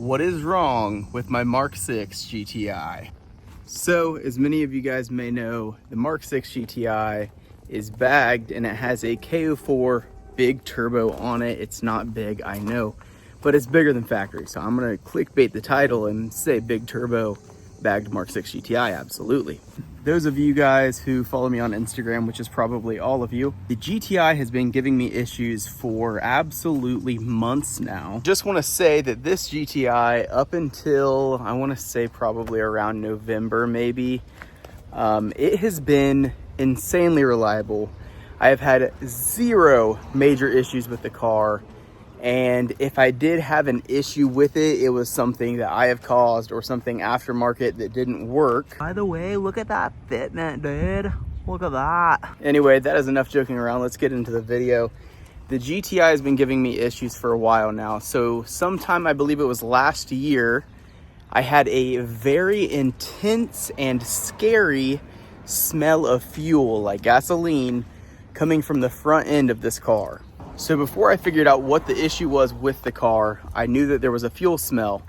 What is wrong with my Mark 6 GTI? So, as many of you guys may know, the Mark 6 GTI is bagged and it has a KO4 big turbo on it. It's not big, I know, but it's bigger than factory. So I'm gonna clickbait the title and say big turbo bagged Mark 6 GTI, absolutely. Those of you guys who follow me on Instagram, which is probably all of you, the GTI has been giving me issues for absolutely months now. Just want to say that this GTI, up until I want to say probably around November maybe, it has been insanely reliable. I have had zero major issues with the car. And if I did have an issue with it, it was something that I have caused or something aftermarket that didn't work. By the way, look at that fitment, dude. Look at that. Anyway, that is enough joking around. Let's get into the video. The GTI has been giving me issues for a while now. So sometime, I believe it was last year, I had a very intense and scary smell of fuel, like gasoline, coming from the front end of this car. So before I figured out what the issue was with the car, I knew that there was a fuel smell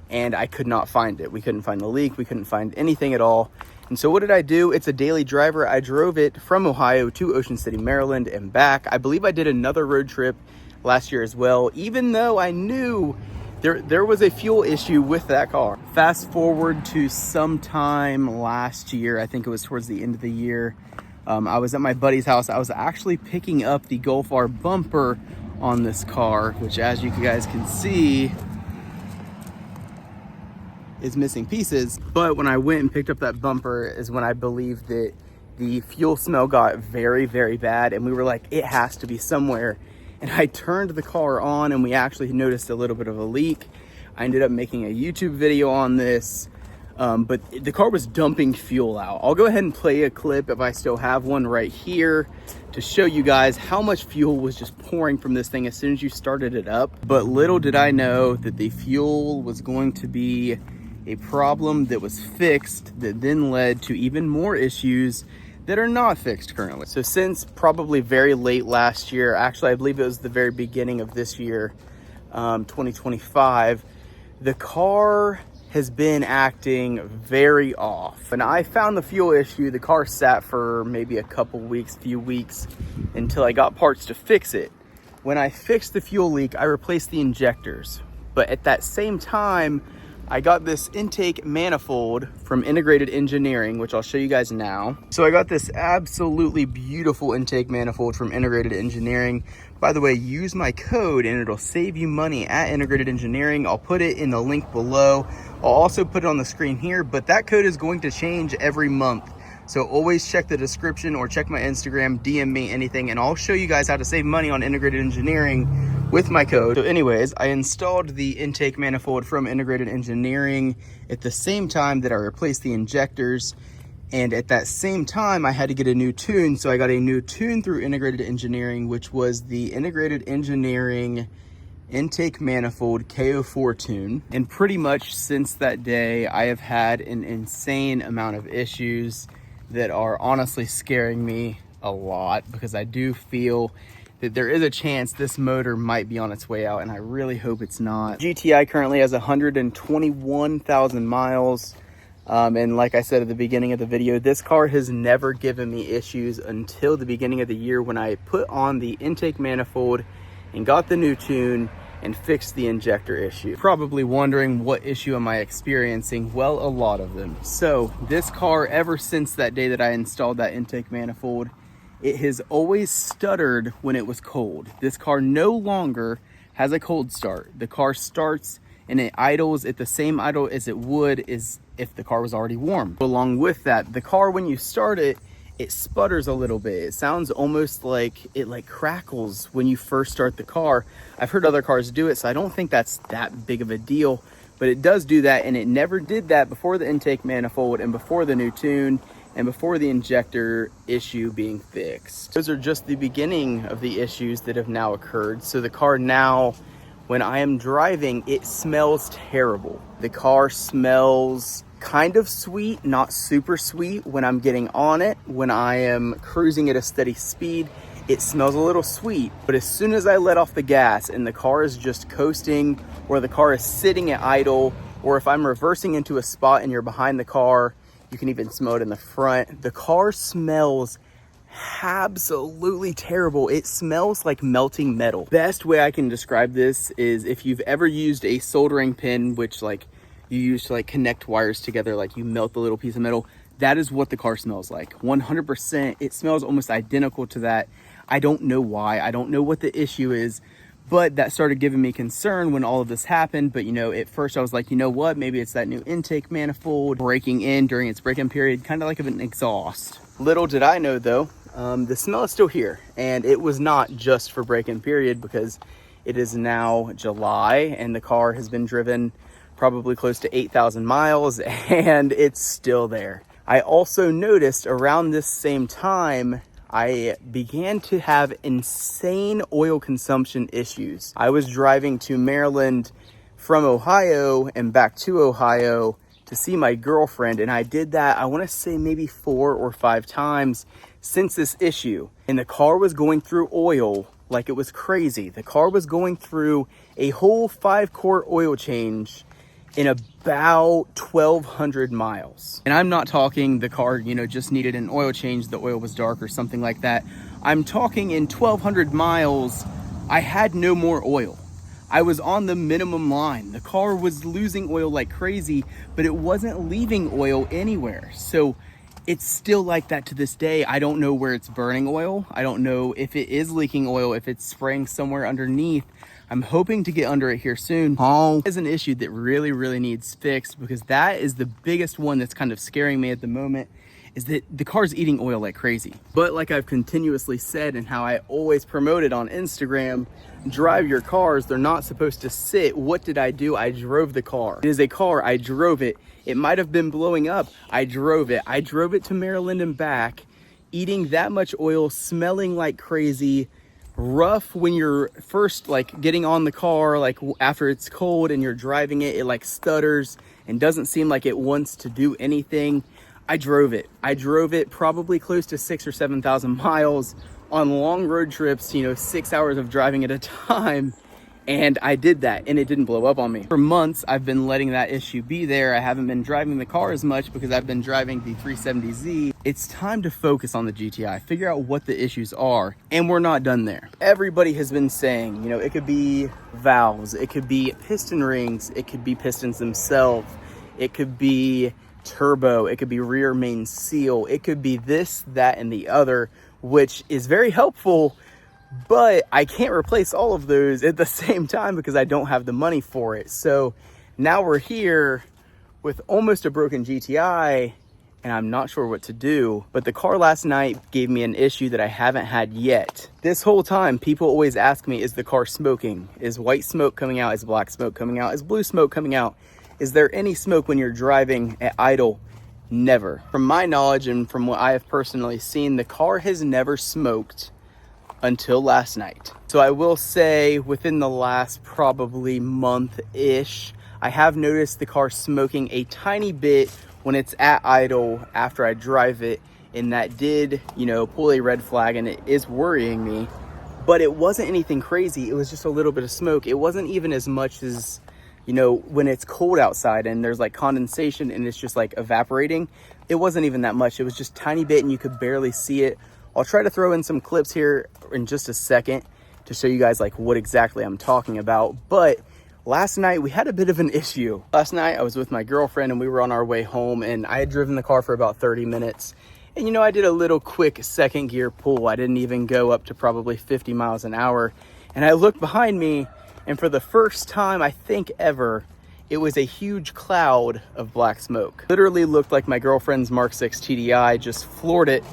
and I could not find it. We couldn't find the leak. We couldn't find anything at all. And so what did I do? It's a daily driver. I drove it from Ohio to Ocean City, Maryland and back. I believe I did another road trip last year as well, even though I knew there was a fuel issue with that car. Fast forward to sometime last year, I think it was towards the end of the year. I was at my buddy's house. I was actually picking up the Golf R bumper on this car, which, as you guys can see, is missing pieces. But when I went and picked up that bumper is when I believed that the fuel smell got very, very bad. And we were like, it has to be somewhere. And I turned the car on and we actually noticed a little bit of a leak. I ended up making a YouTube video on this. But the car was dumping fuel out. I'll go ahead and play a clip if I still have one right here to show you guys how much fuel was just pouring from this thing as soon as you started it up. But little did I know that the fuel was going to be a problem that was fixed that then led to even more issues that are not fixed currently. So since probably very late last year, actually I believe it was the very beginning of this year, 2025, the car has been acting very off. When I found the fuel issue, the car sat for maybe a few weeks until I got parts to fix it. When I fixed the fuel leak, I replaced the injectors. But at that same time, I got this intake manifold from Integrated Engineering, which I'll show you guys now. So I got this absolutely beautiful intake manifold from Integrated Engineering. By the way, use my code and it'll save you money at Integrated Engineering. I'll put it in the link below. I'll also put it on the screen here, but that code is going to change every month. So always check the description or check my Instagram, DM me anything, and I'll show you guys how to save money on Integrated Engineering with my code. So anyways, I installed the intake manifold from Integrated Engineering at the same time that I replaced the injectors. And at that same time, I had to get a new tune. So I got a new tune through Integrated Engineering, which was the Integrated Engineering intake manifold KO4 tune. And pretty much since that day, I have had an insane amount of issues that are honestly scaring me a lot, because I do feel that there is a chance this motor might be on its way out, and I really hope it's not. GTI currently has 121,000 miles. And like I said at the beginning of the video, this car has never given me issues until the beginning of the year when I put on the intake manifold and got the new tune and fixed the injector issue. Probably wondering, what issue am I experiencing? Well, a lot of them. So this car, ever since that day that I installed that intake manifold, it has always stuttered when it was cold. This car no longer has a cold start. The car starts and it idles at the same idle as it would as if the car was already warm. Along with that, the car, when you start it, it sputters a little bit. It sounds almost like it crackles when you first start the car. I've heard other cars do it, so I don't think that's that big of a deal, but it does do that, and it never did that before the intake manifold and before the new tune and before the injector issue being fixed. Those are just the beginning of the issues that have now occurred. So the car now, when I am driving, it smells terrible. The car smells kind of sweet, not super sweet when I'm getting on it. When I am cruising at a steady speed, it smells a little sweet. But as soon as I let off the gas and the car is just coasting, or the car is sitting at idle, or if I'm reversing into a spot and you're behind the car, you can even smell it in the front. The car smells absolutely terrible. It smells like melting metal. Best way I can describe this is if you've ever used a soldering pin, which like you use to like connect wires together, like you melt the little piece of metal. That is what the car smells like. 100%. It smells almost identical to that. I don't know why. I don't know what the issue is, but that started giving me concern when all of this happened. But you know, at first I was like, you know what? Maybe it's that new intake manifold breaking in during its break-in period, kind of like an exhaust. Little did I know though, the smell is still here, and it was not just for break-in period, because it is now July and the car has been driven probably close to 8,000 miles and it's still there. I also noticed around this same time, I began to have insane oil consumption issues. I was driving to Maryland from Ohio and back to Ohio to see my girlfriend, and I did that, I want to say maybe 4 or 5 times since this issue. And the car was going through oil like it was crazy. The car was going through a whole 5-quart oil change in about 1,200 miles. And I'm not talking the car, you know, just needed an oil change, the oil was dark or something like that. I'm talking in 1,200 miles, I had no more oil. I was on the minimum line. The car was losing oil like crazy, but it wasn't leaving oil anywhere. So it's still like that to this day. I don't know where it's burning oil. I don't know if it is leaking oil, if it's spraying somewhere underneath. I'm hoping to get under it here soon. Oh, is an issue that really needs fixed, because that is the biggest one that's kind of scaring me at the moment, is that the car's eating oil like crazy. But like I've continuously said, and how I always promote it on Instagram, drive your cars. They're not supposed to sit. What did I do? I drove the car. It is a car. I drove it. It might have been blowing up. I drove it. I drove it to Maryland and back, eating that much oil, smelling like crazy, rough when you're first like getting on the car, like after it's cold and you're driving it, it like stutters and doesn't seem like it wants to do anything. I drove it probably close to 6,000 or 7,000 miles on long road trips, you know, 6 hours of driving at a time. And I did that, and it didn't blow up on me. For months, I've been letting that issue be there. I haven't been driving the car as much because I've been driving the 370Z. It's time to focus on the GTI, figure out what the issues are, and we're not done there. Everybody has been saying, you know, it could be valves, it could be piston rings, it could be pistons themselves, it could be turbo, it could be rear main seal, it could be this, that, and the other, which is very helpful. But I can't replace all of those at the same time because I don't have the money for it. So now we're here with almost a broken GTI, and I'm not sure what to do. But the car last night gave me an issue that I haven't had yet. This whole time, people always ask me, is the car smoking? Is white smoke coming out? Is black smoke coming out? Is blue smoke coming out? Is there any smoke when you're driving at idle? Never. From my knowledge and from what I have personally seen, the car has never smoked until last night. So I will say within the last probably month-ish, I have noticed the car smoking a tiny bit when it's at idle after I drive it, and that did, you know, pull a red flag, and it is worrying me. But it wasn't anything crazy. It was just a little bit of smoke. It wasn't even as much as, you know, when it's cold outside and there's like condensation and it's just like evaporating. It wasn't even that much. It was just tiny bit and you could barely see it. I'll try to throw in some clips here in just a second to show you guys like what exactly I'm talking about. But last night we had a bit of an issue. Last night I was with my girlfriend and we were on our way home, and I had driven the car for about 30 minutes. And you know, I did a little quick second gear pull. I didn't even go up to probably 50 miles an hour. And I looked behind me, and for the first time I think ever, it was a huge cloud of black smoke. Literally looked like my girlfriend's Mark 6 TDI just floored it.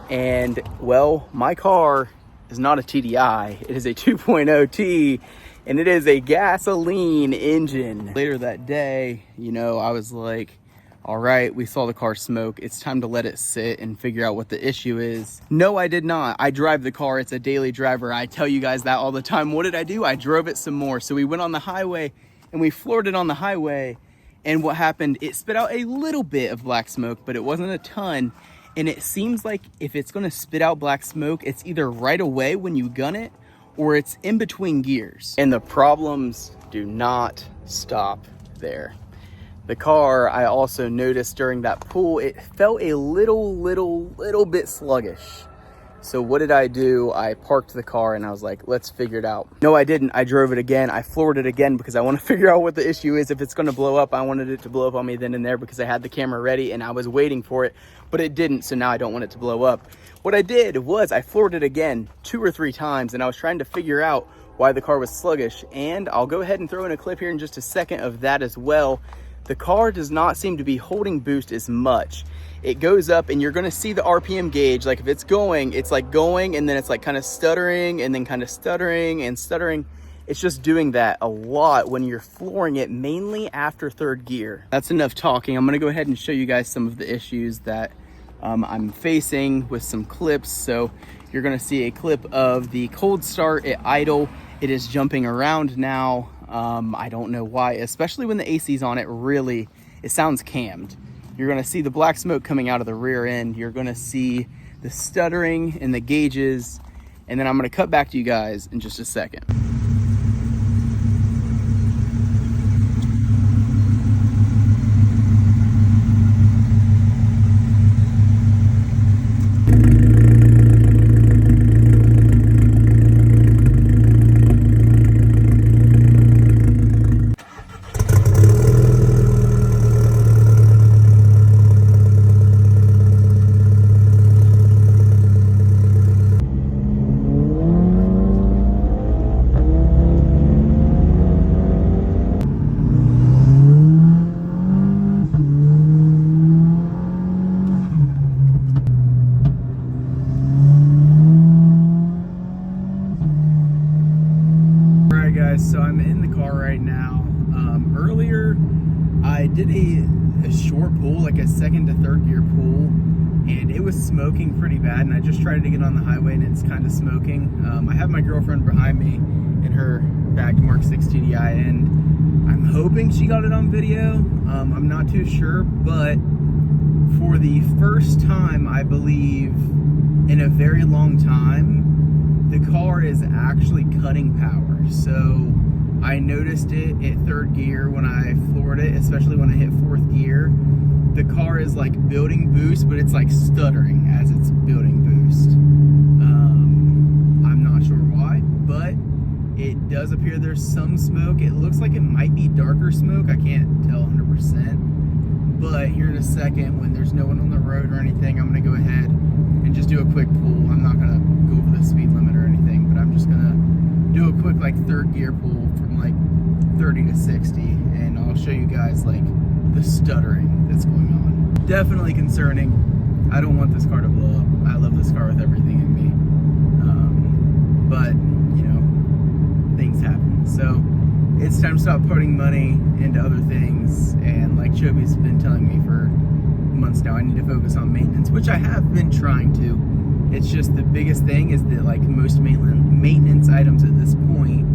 And well, my car is not a TDI. It is a 2.0 T, and it is a gasoline engine. Later that day, you know, I was like, all right, we saw the car smoke. It's time to let it sit and figure out what the issue is. No, I did not. I drive the car. It's a daily driver. I tell you guys that all the time. What did I do? I drove it some more. So we went on the highway and we floored it on the highway. And what happened? It spit out a little bit of black smoke, but it wasn't a ton. And it seems like if it's gonna spit out black smoke, it's either right away when you gun it, or it's in between gears. And the problems do not stop there. The car, I also noticed during that pull, it felt a little bit sluggish. So what did I do? I parked the car and I was like, let's figure it out. No, I didn't. I drove it again. I floored it again because I want to figure out what the issue is. If it's going to blow up, I wanted it to blow up on me then and there because I had the camera ready and I was waiting for it, but it didn't. So now I don't want it to blow up. What I did was I floored it again 2 or 3 times and I was trying to figure out why the car was sluggish. And I'll go ahead and throw in a clip here in just a second of that as well. The car does not seem to be holding boost as much. It goes up and you're gonna see the RPM gauge. Like if it's going, it's like going and then it's like kind of stuttering and then kind of stuttering and stuttering. It's just doing that a lot when you're flooring it, mainly after 3rd gear. That's enough talking. I'm gonna go ahead and show you guys some of the issues that I'm facing with some clips. So you're gonna see a clip of the cold start at idle. It is jumping around now. I don't know why, especially when the AC's on it, really, it sounds cammed. You're gonna see the black smoke coming out of the rear end. You're gonna see the stuttering in the gauges, and then I'm gonna cut back to you guys in just a second. So I'm in the car right now. Earlier I did a short pull, like a 2nd to 3rd gear pull, and it was smoking pretty bad, and I just tried to get on the highway and it's kind of smoking. I have my girlfriend behind me in her back MK6 TDI, and I'm hoping she got it on video. I'm not too sure, but for the first time, I believe in a very long time, the car is actually cutting power. So I noticed it at 3rd gear when I floored it, especially when I hit 4th gear. The car is like building boost, but it's like stuttering as it's building boost. I'm not sure why, but it does appear there's some smoke. It looks like it might be darker smoke. I can't tell 100%. But here in a second, when there's no one on the road or anything, I'm gonna go ahead and just do a quick pull. I'm not gonna go over the speed limit or anything, but I'm just gonna do a quick like 3rd gear pull from like 30 to 60, and I'll show you guys like the stuttering that's going on. Definitely concerning. I don't want this car to blow up. I love this car with everything in me. But you know, things happen. So it's time to stop putting money into other things, and like Chobi's been telling me for months now, I need to focus on maintenance, which I have been trying to. It's just the biggest thing is that like most maintenance items at this point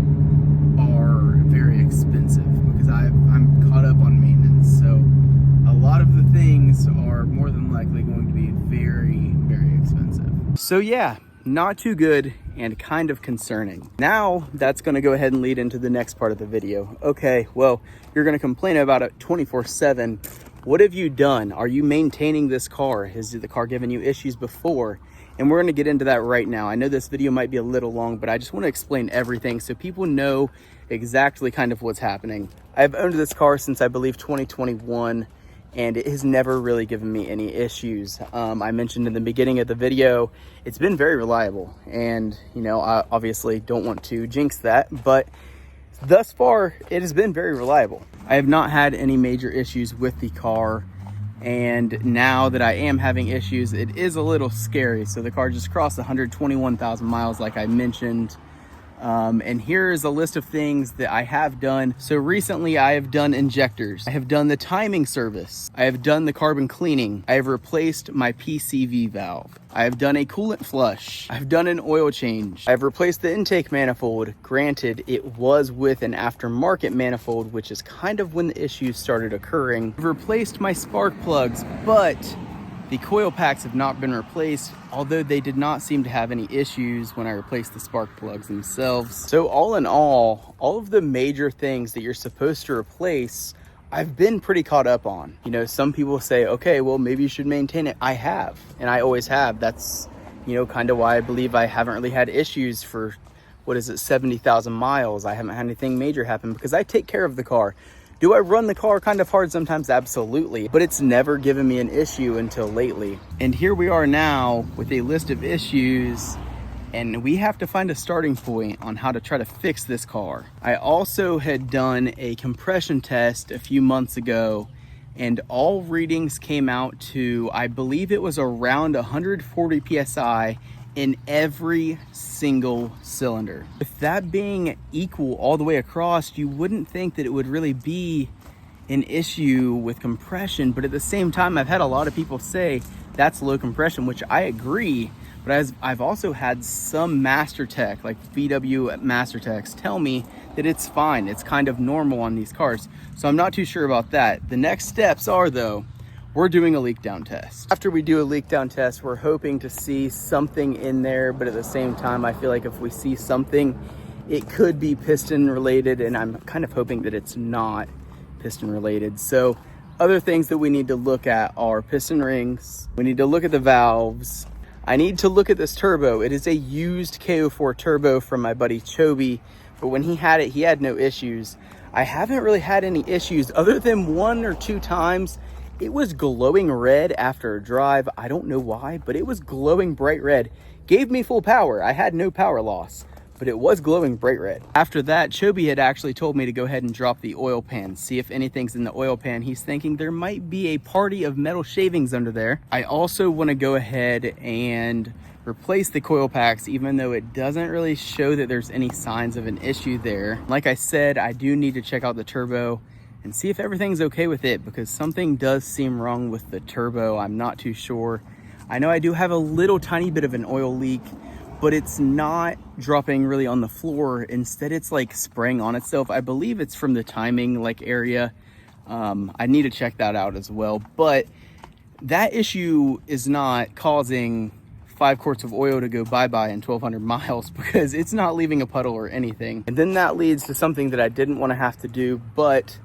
are very expensive because I'm caught up on maintenance. So a lot of the things are more than likely going to be very, very expensive. So yeah, not too good and kind of concerning. Now that's going to go ahead and lead into the next part of the video. Okay, well, you're going to complain about it 24/7. What have you done? Are you maintaining this car? Has the car given you issues before? And we're gonna get into that right now. I know this video might be a little long, but I just wanna explain everything so people know exactly kind of what's happening. I've owned this car since I believe 2021, and it has never really given me any issues. I mentioned in the beginning of the video, it's been very reliable. And you know, I obviously don't want to jinx that, but thus far, it has been very reliable. I have not had any major issues with the car. And now that I am having issues, it is a little scary. So the car just crossed 121,000 miles, like I mentioned. And here is a list of things that I have done. So recently I have done injectors. I have done the timing service. I have done the carbon cleaning. I have replaced my PCV valve. I have done a coolant flush. I've done an oil change. I've replaced the intake manifold. Granted, it was with an aftermarket manifold, which is kind of when the issues started occurring. I've replaced my spark plugs, but The coil packs have not been replaced, although they did not seem to have any issues when I replaced the spark plugs themselves. So all in all of the major things that you're supposed to replace, I've been pretty caught up on. You know, some people say, okay, well, maybe you should maintain it. I have, and I always have. That's, you know, kind of why I believe I haven't really had issues for, 70,000 miles. I haven't had anything major happen because I take care of the car. Do I run the car kind of hard sometimes? Absolutely. But it's never given me an issue until lately. And here we are now with a list of issues, and we have to find a starting point on how to try to fix this car. I also had done a compression test a few months ago, and all readings came out to, I believe it was around 140 PSI in every single cylinder. With that being equal all the way across, you wouldn't think that it would really be an issue with compression, but at the same time, I've had a lot of people say that's low compression, which I agree, but as I've also had some master tech, like VW master techs, tell me that it's fine, it's kind of normal on these cars. So I'm not too sure about that. The next steps are, though, we're doing a leak down test. After we do a leak down test, we're hoping to see something in there, but at the same time, I feel like if we see something, it could be piston related, and I'm kind of hoping that it's not piston related. So other things that we need to look at are piston rings. We need to look at the valves. I need to look at this turbo. It is a used KO4 turbo from my buddy Chobi, but when he had it, he had no issues. I haven't really had any issues other than 1 or 2 times. It was glowing red after a drive. I don't know why, but it was glowing bright red. Gave me full power. I had no power loss, but it was glowing bright red. After that, Chobi had actually told me to go ahead and drop the oil pan, see if anything's in the oil pan. He's thinking there might be a party of metal shavings under there. I also want to go ahead and replace the coil packs, even though it doesn't really show that there's any signs of an issue there. Like I said, I do need to check out the turbo and see if everything's okay with it, because something does seem wrong with the turbo. I'm not too sure. I know I do have a little tiny bit of an oil leak, but it's not dropping really on the floor. Instead, it's like spraying on itself. I believe it's from the timing area. I need to check that out as well. But that issue is not causing 5 quarts of oil to go bye-bye in 1,200 miles, because it's not leaving a puddle or anything. And then that leads to something that I didn't want to have to do, but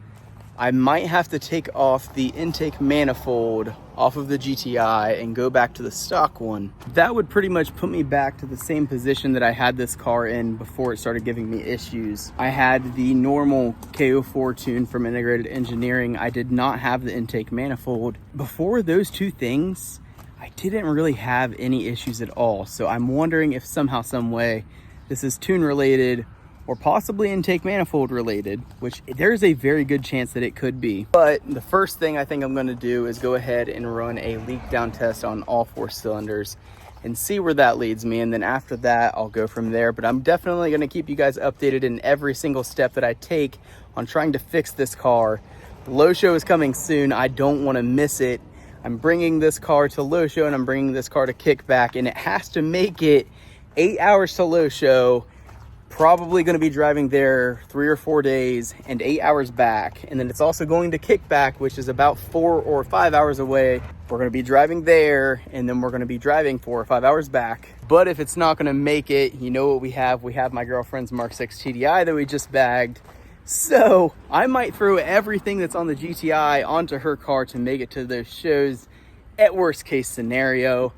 I might have to take off the intake manifold off of the GTI and go back to the stock one. That would pretty much put me back to the same position that I had this car in before it started giving me issues. I had the normal KO4 tune from Integrated Engineering. I did not have the intake manifold. Before those 2 things, I didn't really have any issues at all. So I'm wondering if somehow, some way, this is tune related or possibly intake manifold related, which there's a very good chance that it could be. But the first thing I think I'm gonna do is go ahead and run a leak down test on all 4 cylinders and see where that leads me. And then after that, I'll go from there. But I'm definitely gonna keep you guys updated in every single step that I take on trying to fix this car. The Low Show is coming soon. I don't wanna miss it. I'm bringing this car to Low Show and I'm bringing this car to Kickback, and it has to make it 8 hours to Low Show. Probably going to be driving there 3 or 4 days and 8 hours back. And then it's also going to Kickback, which is about 4 or 5 hours away. We're going to be driving there, and then we're going to be driving 4 or 5 hours back. But if it's not going to make it, you know what we have? We have my girlfriend's Mark 6 TDI that we just bagged. So I might throw everything that's on the GTI onto her car to make it to those shows at worst case scenario.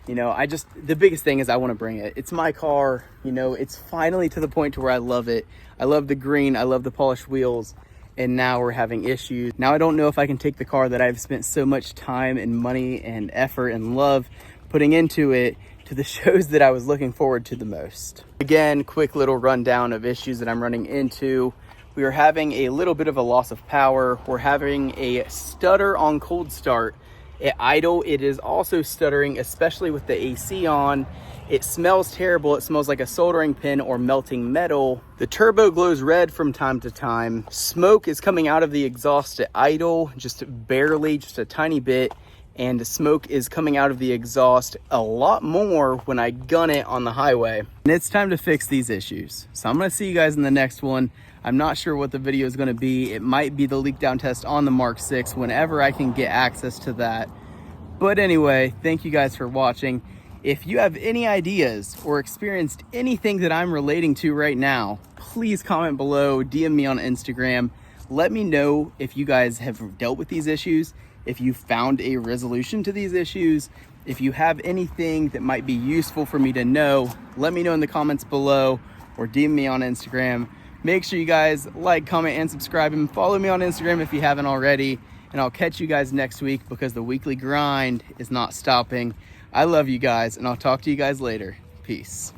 You know, the biggest thing is I want to bring it. It's my car, you know, it's finally to the point to where I love it. I love the green, I love the polished wheels, and now we're having issues. Now I don't know if I can take the car that I've spent so much time and money and effort and love putting into it to the shows that I was looking forward to the most. Again, quick little rundown of issues that I'm running into. We are having a little bit of a loss of power. We're having a stutter on cold start. At idle, it is also stuttering, especially with the AC on. It smells terrible. It smells like a soldering pin or melting metal. The turbo glows red from time to time. Smoke is coming out of the exhaust at idle, just barely, just a tiny bit. And the smoke is coming out of the exhaust a lot more when I gun it on the highway. And it's time to fix these issues. So I'm gonna see you guys in the next one. I'm not sure what the video is going to be. It might be the leak down test on the Mark 6 whenever I can get access to that. But anyway, thank you guys for watching. If you have any ideas or experienced anything that I'm relating to right now, please comment below, DM me on Instagram. Let me know if you guys have dealt with these issues, if you found a resolution to these issues, if you have anything that might be useful for me to know, let me know in the comments below or DM me on Instagram. Make sure you guys like, comment, and subscribe, and follow me on Instagram if you haven't already. And I'll catch you guys next week because the weekly grind is not stopping. I love you guys, and I'll talk to you guys later. Peace.